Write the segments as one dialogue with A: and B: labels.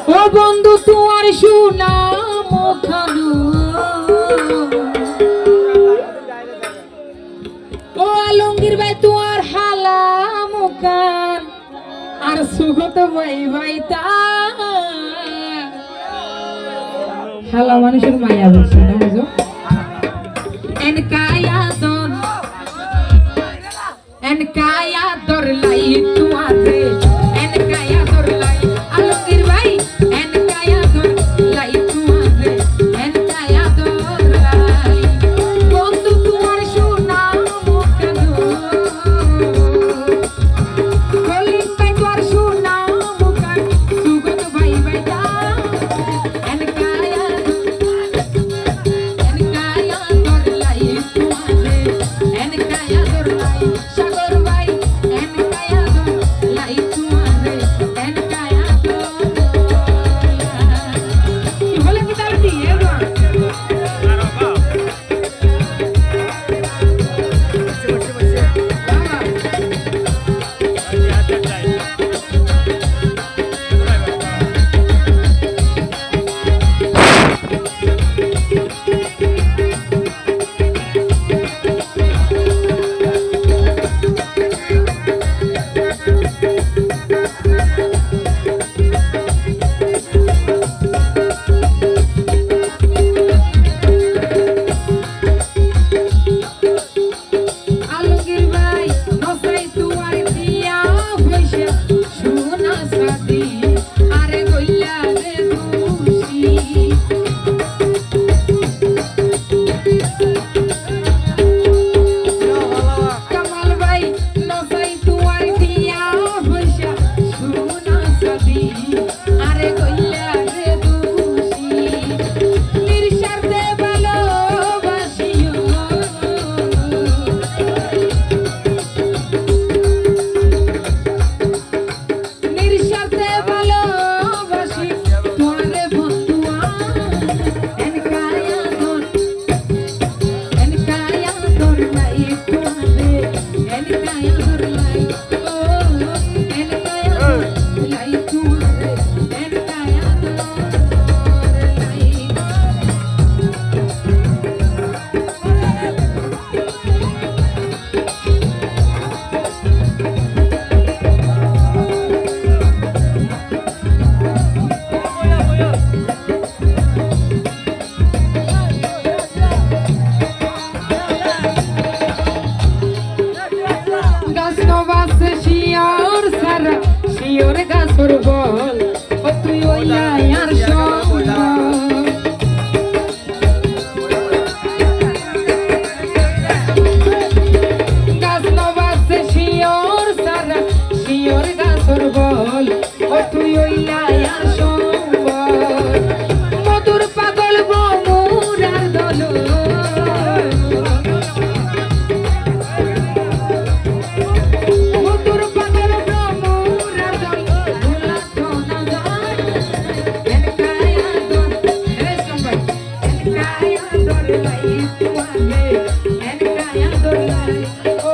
A: ও বন্ধু তোমার সুনাম খানু ও আলমগীর ভাই তোমার হালাম কান আর সুগত ভাই ভাই তা হালা মানুষের মায়া বলছে না বুঝো এন কায়া দর লাই তোমারে এন কায়া দর লাই আলমগীর ভাই এন কায়া দর লাই তোমারে এন কায়া দর লাই বন্ধু তোমার সুনাম কানু কলিং ভাই তোমার সুনাম কান সুগত ভাই ভাই তা এন কায়া দর লাই তোমারে এন কায়া দর লাই সাগর ভাই এন কায়া দর লাই তোমারে এন কায়া দর কি বলে কি তার দিয়ে না আলমগীর ভাই নসাই তুয়ার দিয়া হইছে সোনা সাদি আরে গইলা রে খুশি কামাল ভাই নসাই তুয়ার দিয়া হইছে সোনা সাদি আরে গইলা রে খুশি নির্স্বার্থে ভালোবাসিও নির্স্বার্থে ভালোবাসি তোমারে বন্ধুয়া এন কায়া দর লাই তোমারে এন কায়া দর লাই ও এন কায়া দর লাই তোমারে এন কায়া দর লাই গাছ নবাসে শিয়র সারা শিয়র গাছর বল ও তুই ওই আর সম্বল গাছ নবাসে শিয়র সারা শিয়র গাছর বল ও তুই ওই আর সম্বল মধুর পাগল বমুরার দল মধুর পাগল বমুরার দল ভোলা সোনা দল এন কায়া দর রে সম্ভাই এন কায়া দর লাই তোমারে এন কায়া দর লাই ও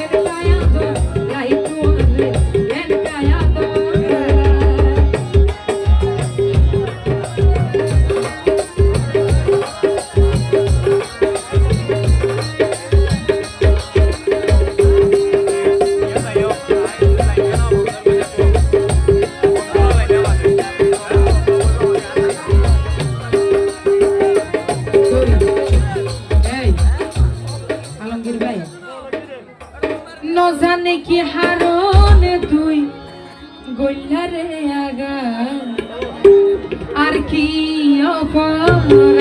A: এন কায়া দর লাই তোমারে এন কায়া দর লাই এই আলমগীর ভাই ন জানে কি হারনে তুই গইলা রে আগা আর কি অপরাধ